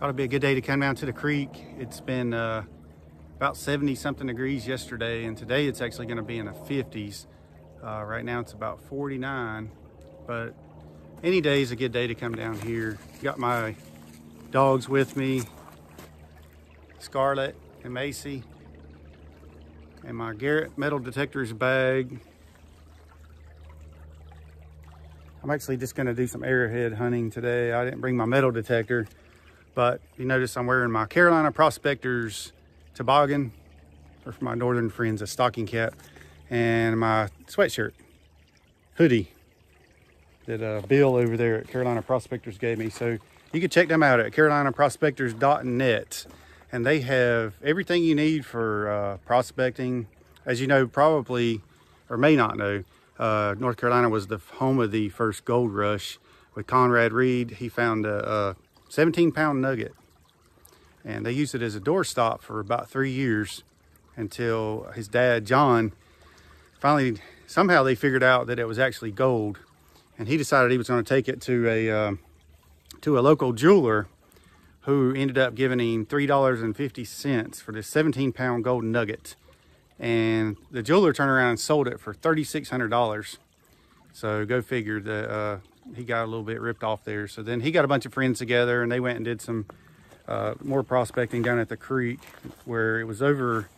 Thought it'd be a good day to come down to the creek. It's been about 70 something degrees yesterday, and today it's actually going to be in the 50s. Right now it's about 49, but any day is a good day to come down here. Got my dogs with me, Scarlett and Macy, and my Garrett metal detectors bag. I'm actually just going to do some arrowhead hunting today. I didn't bring my metal detector, but you notice I'm wearing my Carolina Prospectors toboggan, or for my northern friends, a stocking cap, and my sweatshirt, hoodie that Bill over there at Carolina Prospectors gave me. So you can check them out at carolinaprospectors.net, and they have everything you need for prospecting. As you know, probably, or may not know, North Carolina was the home of the first gold rush with Conrad Reed. He found a 17-pound nugget, and they used it as a doorstop for about 3 years until his dad, John, finally, somehow they figured out that it was actually gold, and he decided he was going to take it to a local jeweler, who ended up giving him $3.50 for this 17-pound gold nugget. And the jeweler turned around and sold it for $3,600. So go figure that he got a little bit ripped off there. So then he got a bunch of friends together, and they went and did some more prospecting down at the creek, where it was over,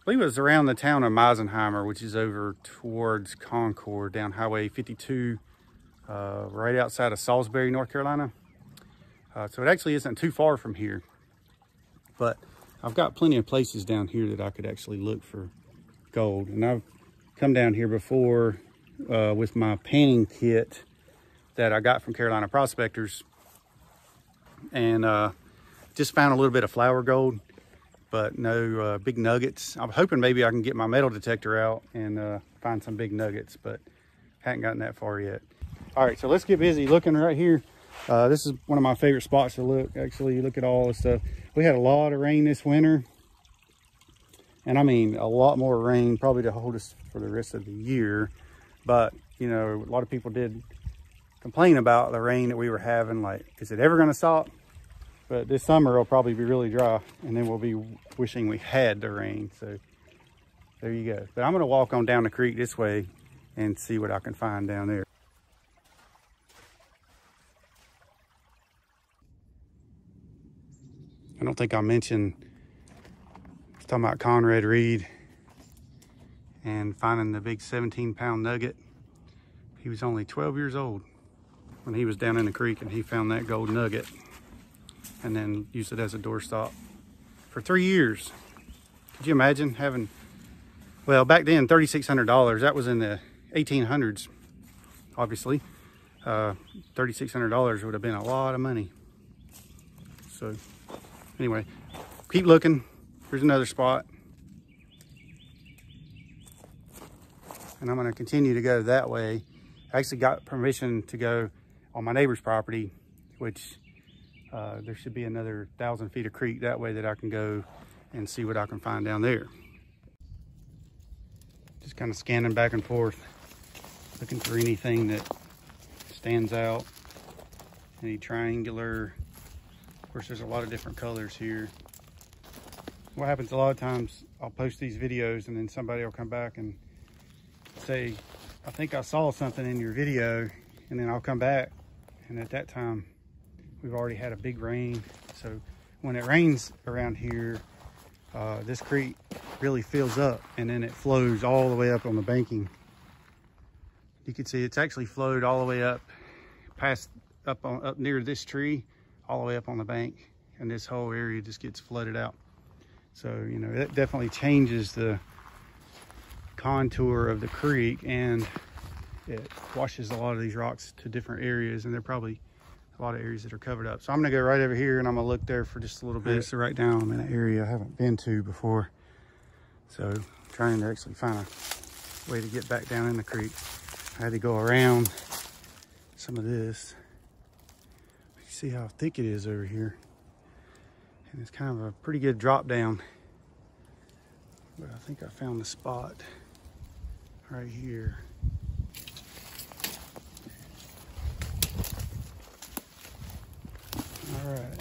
I believe it was around the town of Meisenheimer, which is over towards Concord, down Highway 52, right outside of Salisbury, North Carolina. So it actually isn't too far from here, but I've got plenty of places down here that I could actually look for gold. And I've come down here before with my panning kit that I got from Carolina Prospectors, and just found a little bit of flour gold, but no big nuggets. I'm hoping maybe I can get my metal detector out and find some big nuggets, but haven't gotten that far yet. All right, so let's get busy looking right here. This is one of my favorite spots to look. Actually, look at all this stuff. We had a lot of rain this winter, and I mean a lot more rain, probably to hold us for the rest of the year. But you know, a lot of people did complain about the rain that we were having, like, is it ever going to stop? But this summer it'll probably be really dry, and then we'll be wishing we had the rain. So there you go. But I'm going to walk on down the creek this way and see what I can find down there. I don't think I mentioned, I was talking about Conrad Reed and finding the big 17-pound nugget. He was only 12 years old when he was down in the creek, and he found that gold nugget and then used it as a doorstop for 3 years. Could you imagine having, well, back then, $3,600, that was in the 1800s, obviously. $3,600 would have been a lot of money. So anyway, keep looking. Here's another spot. And I'm going to continue to go that way. I actually got permission to go on my neighbor's property, which there should be another 1,000 feet of creek that way that I can go and see what I can find down there. Just kind of scanning back and forth, looking for anything that stands out. Any triangular. Of course, there's a lot of different colors here. What happens a lot of times, I'll post these videos and then somebody will come back and say, I think I saw something in your video, and then I'll come back, and at that time we've already had a big rain. So when it rains around here, this creek really fills up, and then it flows all the way up on the banking. You can see it's actually flowed all the way up past up near this tree, all the way up on the bank, and this whole area just gets flooded out. So, you know, that definitely changes the contour of the creek, and it washes a lot of these rocks to different areas, and there are probably a lot of areas that are covered up. So I'm gonna go right over here, and I'm gonna look there for just a little bit. So right now I'm in an area I haven't been to before, so I'm trying to actually find a way to get back down in the creek. I had to go around some of this. You see how thick it is over here, and it's kind of a pretty good drop down. But I think I found the spot right here. All right.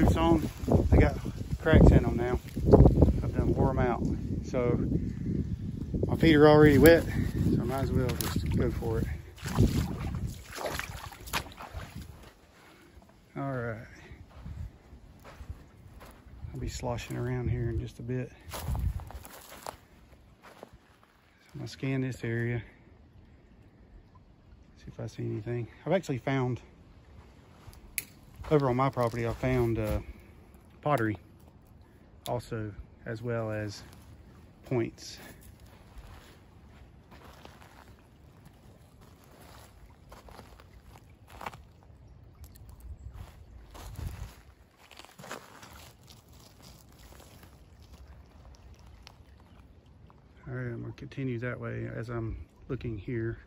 boots on, they got cracks in them now. I've done wore them out. So my feet are already wet, so I might as well just go for it. All right. I'll be sloshing around here in just a bit. So I'm gonna scan this area, see if I see anything. I've actually found, over on my property, I found pottery also, as well as points. All right, I'm gonna continue that way as I'm looking here.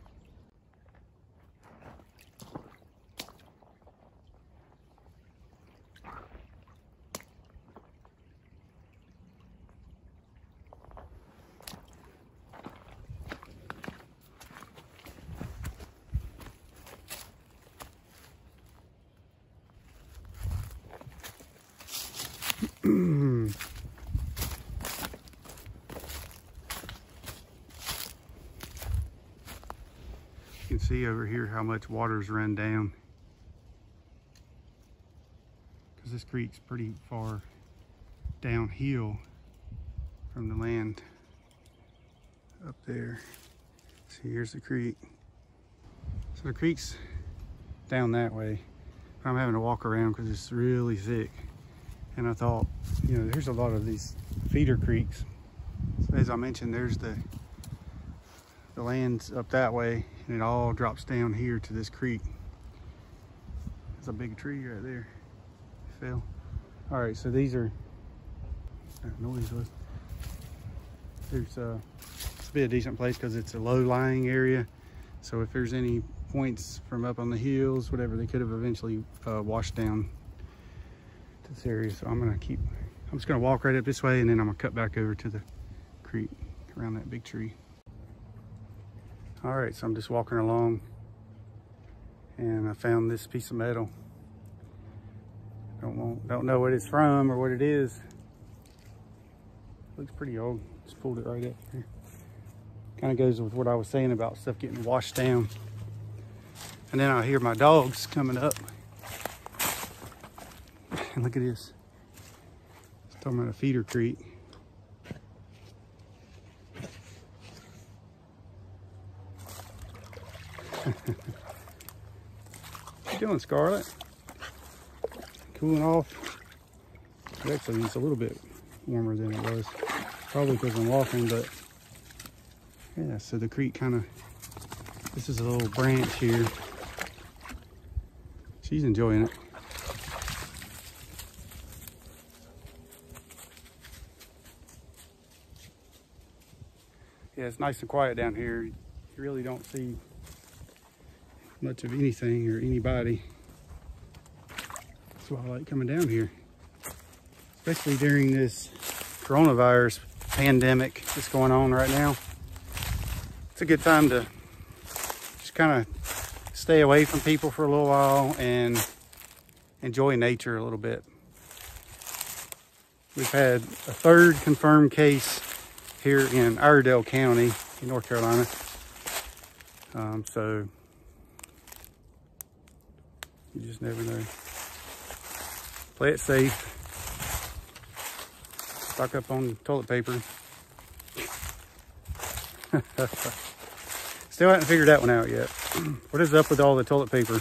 You can see over here how much water's run down, because this creek's pretty far downhill from the land up there. See, here's the creek. So the creek's down that way. I'm having to walk around because it's really thick. And I thought, you know, there's a lot of these feeder creeks. So as I mentioned, there's the land's up that way, and it all drops down here to this creek. There's a big tree right there. It fell. All right, so these are, that noise was. There's it's be a decent place because it's a low-lying area. So if there's any points from up on the hills, whatever, they could have eventually washed down to this area. So I'm just gonna walk right up this way, and then I'm gonna cut back over to the creek around that big tree. All right, so I'm just walking along, and I found this piece of metal. Don't know what it's from or what it is. Looks pretty old. Just pulled it right up here. Kind of goes with what I was saying about stuff getting washed down. And then I hear my dogs coming up. And look at this. It's talking about a feeder creek. What you doing, Scarlett? Cooling off. Actually, it's a little bit warmer than it was. Probably because I'm walking, but yeah, so the creek kind of, this is a little branch here. She's enjoying it. Yeah, it's nice and quiet down here. You really don't see much of anything or anybody. That's why I like coming down here. Especially during this coronavirus pandemic that's going on right now. It's a good time to just kind of stay away from people for a little while and enjoy nature a little bit. We've had a third confirmed case here in Iredell County in North Carolina. So you just never know. Play it safe. Stock up on toilet paper. Still haven't figured that one out yet. What is up with all the toilet paper?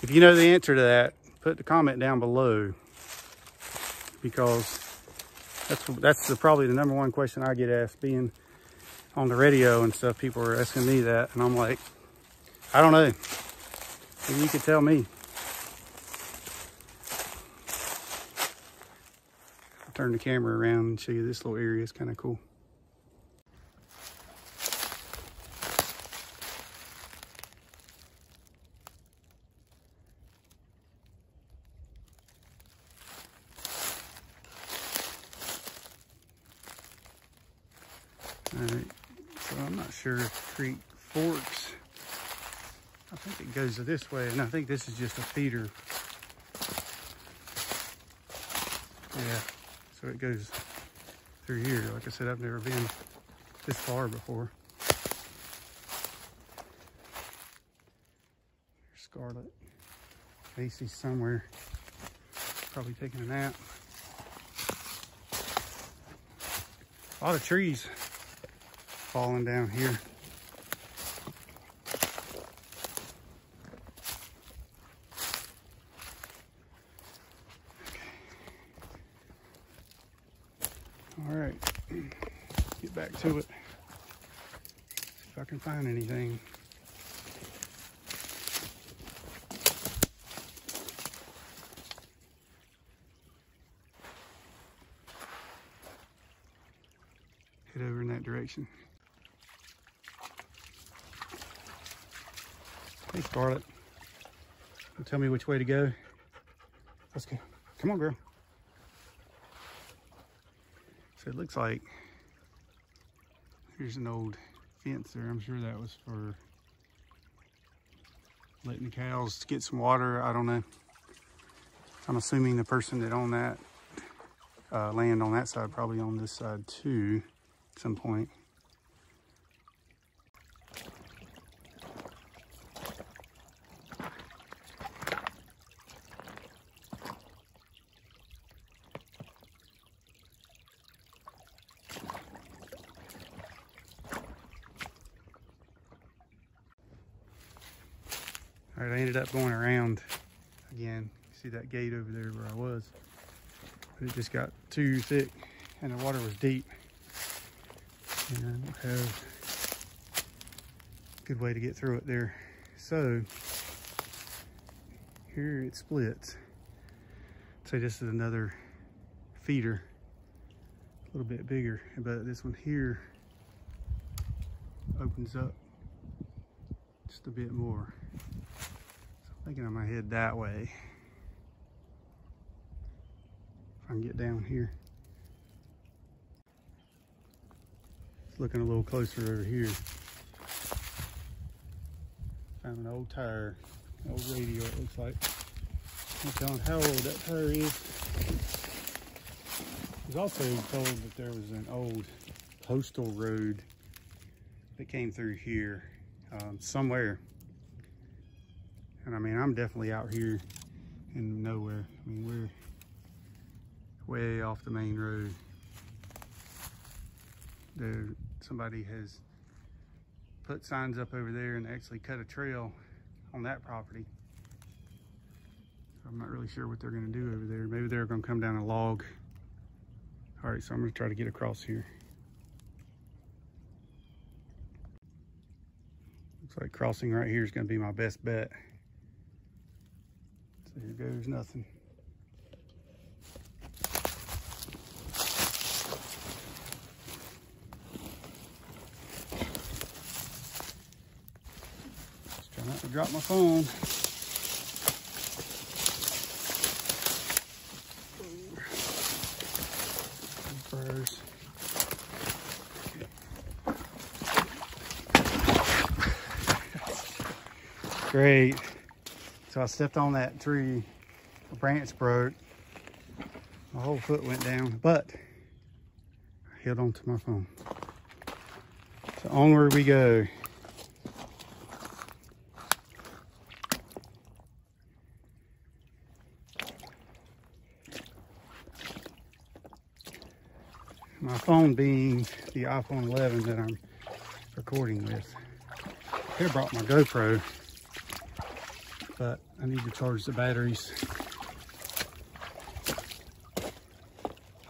If you know the answer to that, put the comment down below, because that's probably the number one question I get asked, being on the radio and stuff. People are asking me that, and I'm like, I don't know. Maybe you could tell me. I'll turn the camera around and show you this little area. It's kind of cool. All right, so I'm not sure if the creek forks. I think it goes this way, and I think this is just a feeder. Yeah, so it goes through here. Like I said, I've never been this far before. There's Scarlet. Casey's somewhere, probably taking a nap. A lot of trees falling down here. All right, get back to it. See if I can find anything. Head over in that direction. Hey, Scarlet. Don't tell me which way to go. Let's go. Come on, girl. So it looks like here's an old fence there. I'm sure that was for letting the cows get some water. I don't know. I'm assuming the person that owned that land on that side probably on this side too at some point. All right, I ended up going around again. See that gate over there where I was? But it just got too thick and the water was deep. And I don't have a good way to get through it there. So here it splits. So this is another feeder, a little bit bigger, but this one here opens up just a bit more. Thinking I might head that way. If I can get down here. It's looking a little closer over here. Found an old tire, an old radio it looks like. I'm telling how old that tire is. I was also told that there was an old postal road that came through here somewhere. And I mean, I'm definitely out here in nowhere. I mean, we're way off the main road. Somebody has put signs up over there and actually cut a trail on that property. I'm not really sure what they're gonna do over there. Maybe they're gonna come down and log. All right, so I'm gonna try to get across here. Looks like crossing right here is gonna be my best bet. So here goes nothing. Just try not to drop my phone. Burrs. Great. So I stepped on that tree, a branch broke, my whole foot went down, but I held on to my phone. So onward we go. My phone being the iPhone 11 that I'm recording with. I could have brought my GoPro, but I need to charge the batteries.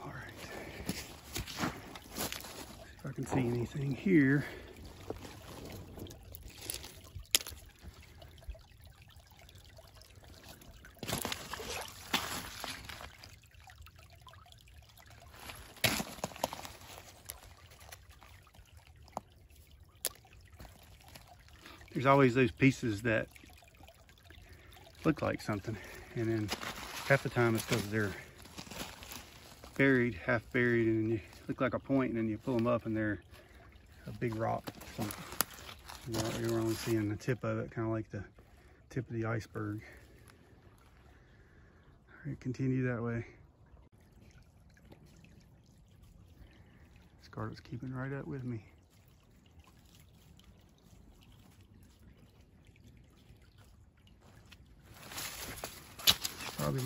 All right. See if I can see anything here. There's always those pieces that look like something, and then half the time it's because they're buried, half buried, and then you look like a point, and then you pull them up and they're a big rock or something. You're only seeing the tip of it, kind of like the tip of the iceberg. All right, continue that way. Scarlet's keeping right up with me. Probably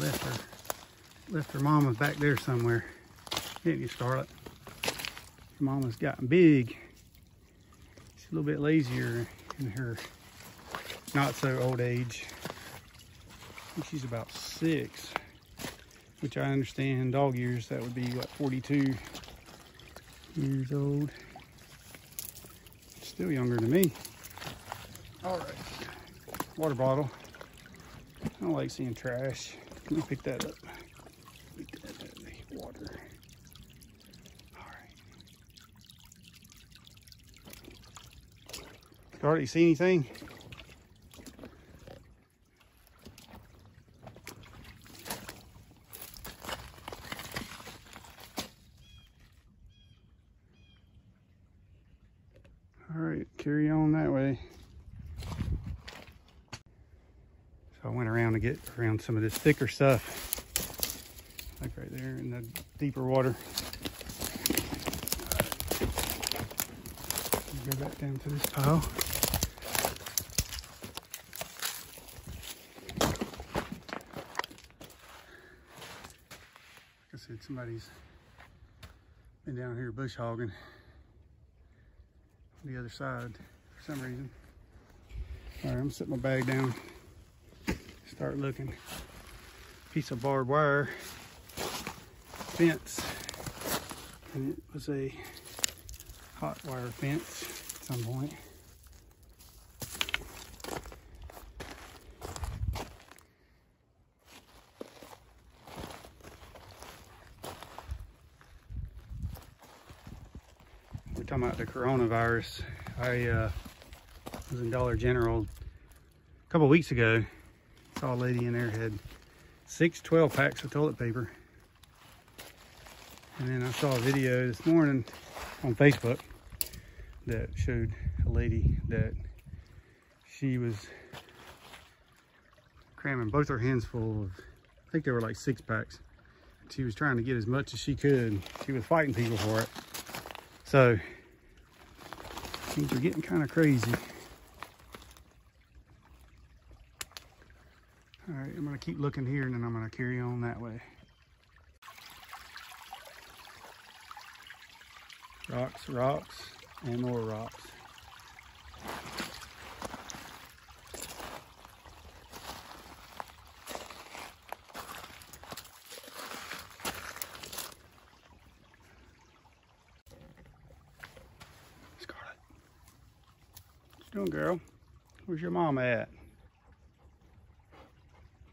left her mama back there somewhere. Didn't you, Scarlet? Your mama's gotten big. She's a little bit lazier in her not so old age. I think she's about 6, which I understand in dog years, that would be what, 42 years old. Still younger than me. All right, water bottle. I don't like seeing trash. Let me pick that up. Pick that up, the water. All right. Scarlet, you see anything? All right, carry on that way. So I went around to get around some of this thicker stuff, like right there in the deeper water. Go back down to this pile. Like I said, somebody's been down here bush hogging the other side for some reason. All right, I'm gonna set my bag down, start looking. Piece of barbed wire fence, and it was a hot wire fence at some point. We're talking about the coronavirus. I was in Dollar General a couple weeks ago. Saw a lady in there had 6 12-packs of toilet paper. And then I saw a video this morning on Facebook that showed a lady that she was cramming both her hands full of, I think they were like 6-packs. She was trying to get as much as she could. She was fighting people for it. So things are getting kind of crazy. All right, I'm gonna keep looking here and then I'm gonna carry on that way. Rocks, rocks, and more rocks. Scarlet, what you doing, girl? Where's your mama at?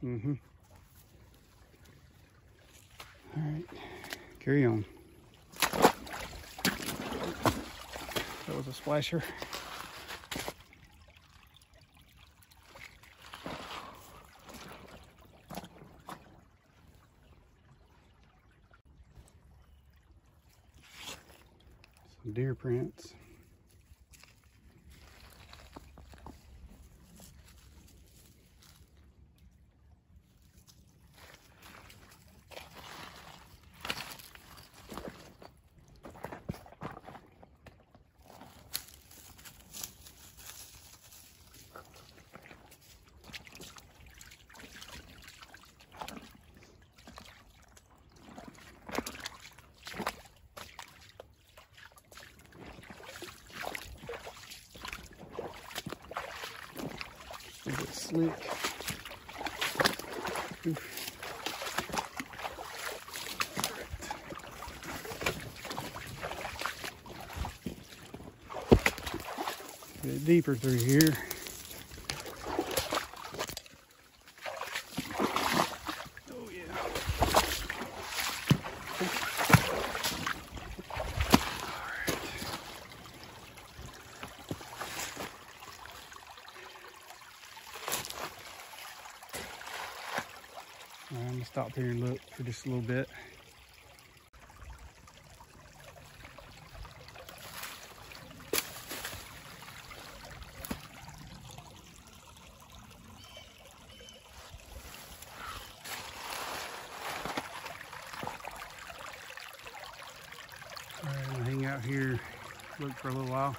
Mm-hmm. All right, carry on. That was a splasher. Some deer prints. A bit slick. Oof. A bit deeper through here. Oh yeah. I'm gonna stop here and look for just a little bit. All right, I'm gonna hang out here here, look for a little while.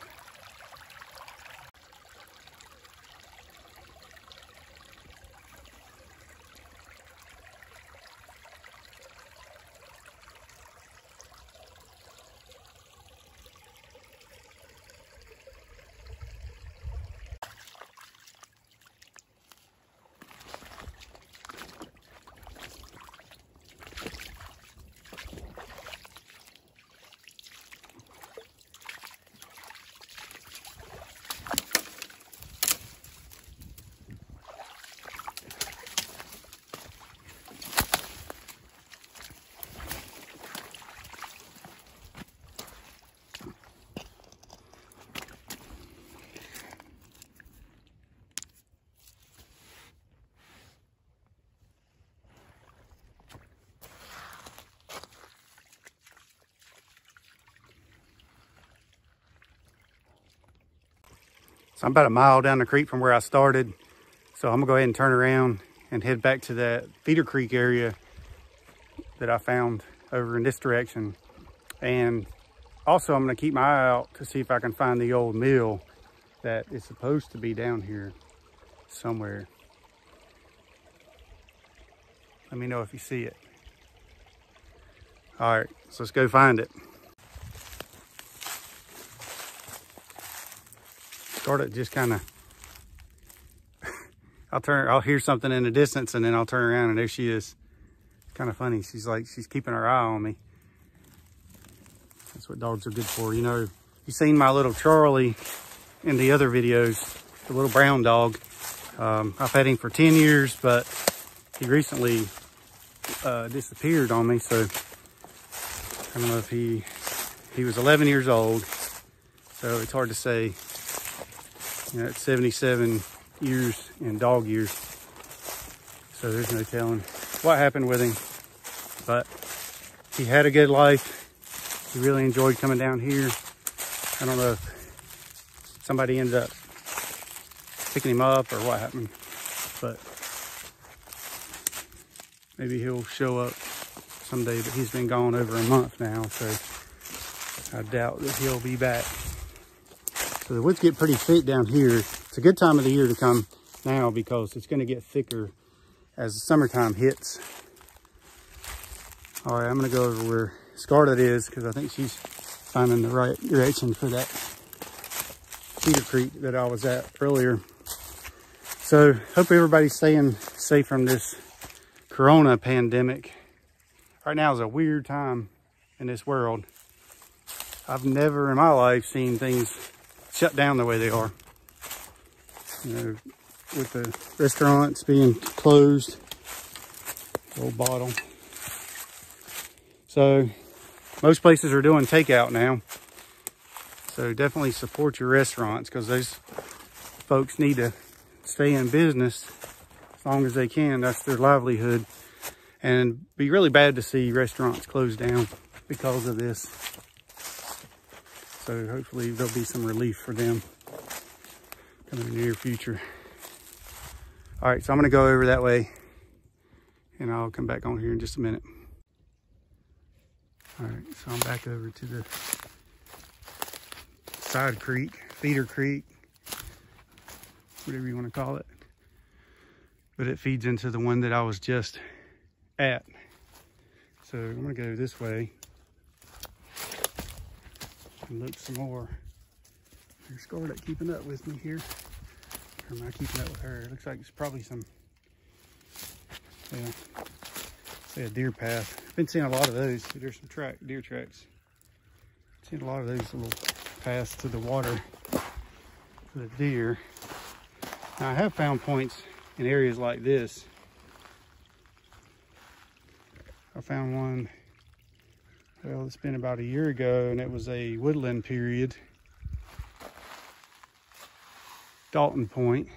So I'm about a mile down the creek from where I started. So I'm gonna go ahead and turn around and head back to that feeder creek area that I found over in this direction. And also I'm gonna keep my eye out to see if I can find the old mill that is supposed to be down here somewhere. Let me know if you see it. All right, so let's go find it. Started just kind of, I'll hear something in the distance and then I'll turn around and there she is. Kind of funny. She's keeping her eye on me. That's what dogs are good for. You know, you've seen my little Charlie in the other videos, the little brown dog. I've had him for 10 years, but he recently disappeared on me. So I don't know if he was 11 years old. So it's hard to say. You know, it's 77 years in dog years. So there's no telling what happened with him. But he had a good life. He really enjoyed coming down here. I don't know if somebody ended up picking him up or what happened. But maybe he'll show up someday. But he's been gone over a month now. So I doubt that he'll be back. So the woods get pretty thick down here. It's a good time of the year to come now because it's going to get thicker as the summertime hits. All right, I'm going to go over where Scarlett is because I think she's finding the right direction for that feeder creek that I was at earlier. So hope everybody's staying safe from this corona pandemic. Right now is a weird time in this world. I've never in my life seen things shut down the way they are. You know, with the restaurants being closed. Old bottle. So most places are doing takeout now. So definitely support your restaurants because those folks need to stay in business as long as they can. That's their livelihood. And it'd be really bad to see restaurants close down because of this. So hopefully there'll be some relief for them coming in the near future. All right, so I'm gonna go over that way and I'll come back on here in just a minute. All right, so I'm back over to the side creek, feeder creek, whatever you wanna call it. But it feeds into the one that I was just at. So I'm gonna go this way. And look some more. There's Scarlett keeping up with me here. Or am I keeping up with her? It looks like it's probably some, yeah, say a deer path. I've been seeing a lot of those. There's some deer tracks. Seen a lot of those little paths to the water for the deer. Now I have found points in areas like this. I found one, well, it's been about a year ago, and it was a woodland period. Dalton Point.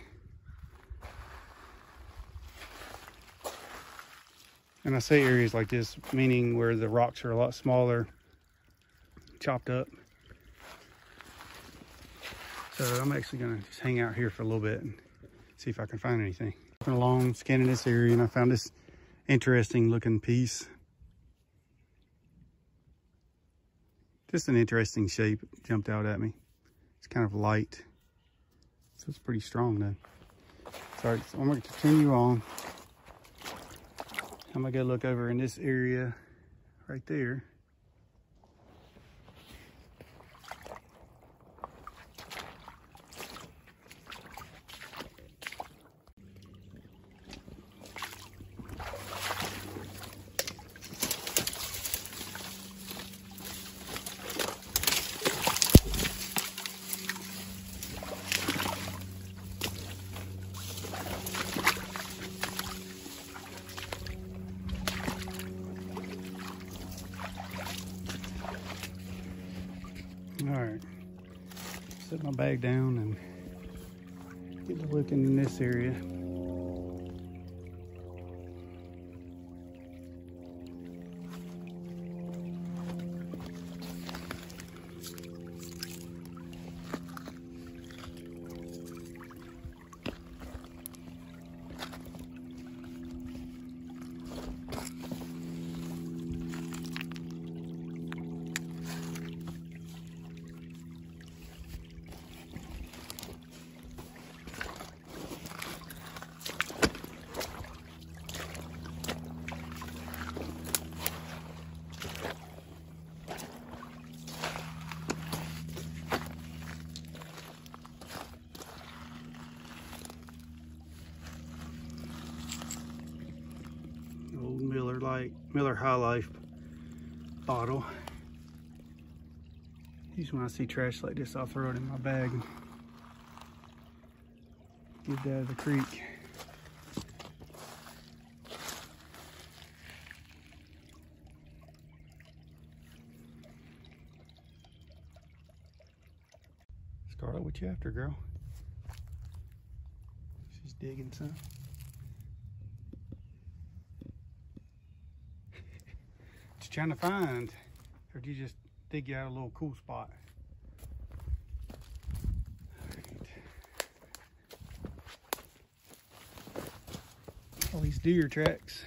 And I say areas like this, meaning where the rocks are a lot smaller, chopped up. So I'm actually gonna just hang out here for a little bit and see if I can find anything. Walking along, scanning this area, and I found this interesting looking piece. Just an interesting shape jumped out at me. It's kind of light, so it's pretty strong though. Sorry, so I'm gonna continue on. I'm gonna go look over in this area right there. All right, set my bag down and get to looking in this area. Old Miller High Life bottle. Usually when I see trash like this, I'll throw it in my bag and get it out of the creek. Scarlett, what you after, girl? She's digging some. Trying to find, or do you just dig you out a little cool spot? All these deer tracks.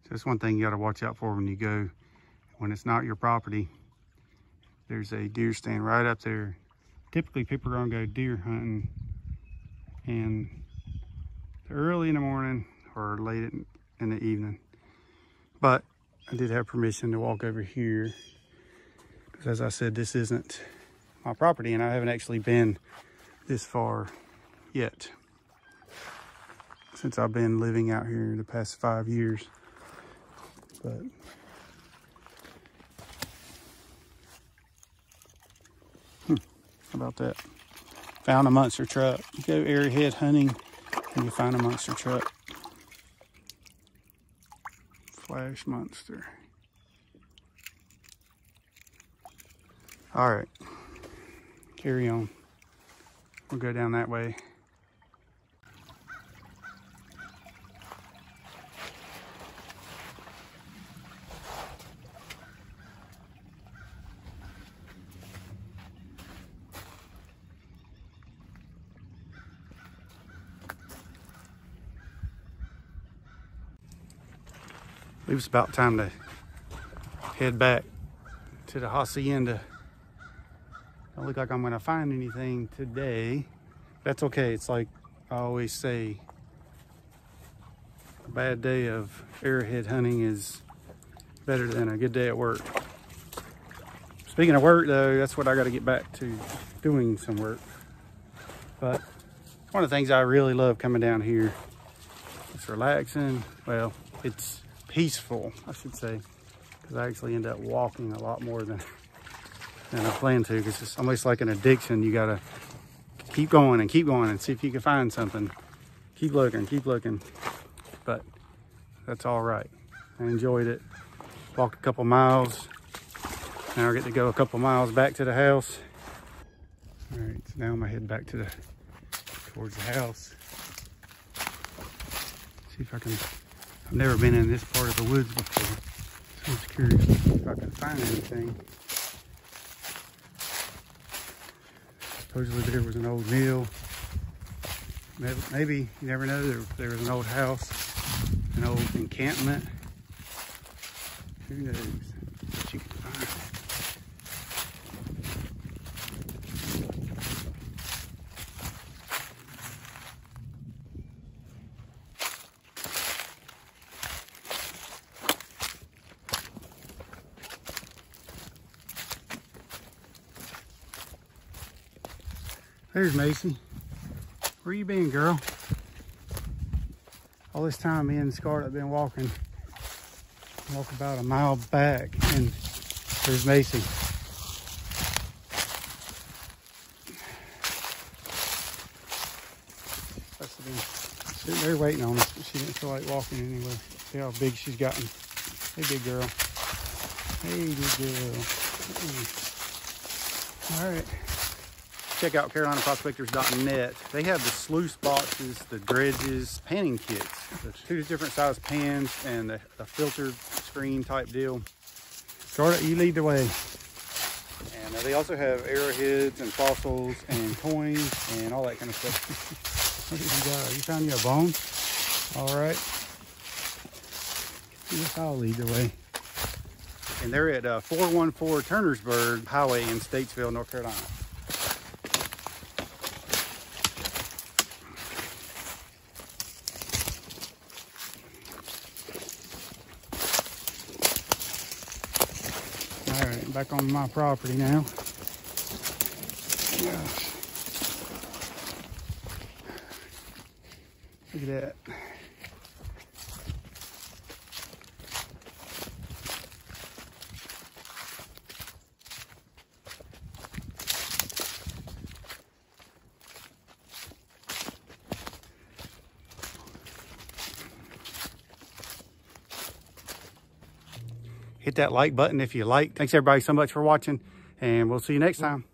So that's one thing you got to watch out for when you go, when it's not your property. There's a deer stand right up there. Typically people are gonna go deer hunting and early in the morning or late in the evening. But I did have permission to walk over here because, as I said, this isn't my property and I haven't actually been this far yet since I've been living out here the past 5 years. But how about that? Found a monster truck. You go arrowhead hunting and you find a monster truck. Flash monster. All right, carry on. We'll go down that way. It was about time to head back to the hacienda. Don't look like I'm gonna find anything today. That's okay. It's like I always say, a bad day of arrowhead hunting is better than a good day at work. Speaking of work though, that's what I gotta get back to, doing some work. But one of the things I really love coming down here, it's relaxing. Well, it's peaceful, I should say, because I actually end up walking a lot more than I plan to, because it's almost like an addiction. You gotta keep going and see if you can find something. Keep looking, but that's all right. I enjoyed it. Walked a couple miles. Now I get to go a couple miles back to the house. All right, so now I'm gonna head back towards the house. See if I can. I've never been in this part of the woods before, so I'm just curious if I can find anything. Supposedly there was an old mill Maybe, you never know, there was an old house, an old encampment. Who knows what you can find. There's Macy. Where you been, girl? All this time me and Scarlett have been walking. Walk about a mile back, and there's Macy. Must have been sitting there waiting on us, but she didn't feel like walking anywhere. See how big she's gotten. Hey, big girl. Hey, big girl. All right. Check out CarolinaProspectors.net. They have the sluice boxes, the dredges, panning kits. There's 2 different size pans and a filtered screen type deal. Scarlett, you lead the way. And they also have arrowheads and fossils and coins and all that kind of stuff. What did you got? You found you a bone? All right. I guess I'll lead the way. And they're at 414 Turnersburg Highway in Statesville, North Carolina. All right, back on my property now. Gosh. Look at that. Hit that like button if you like. Thanks everybody so much for watching, and we'll see you next time.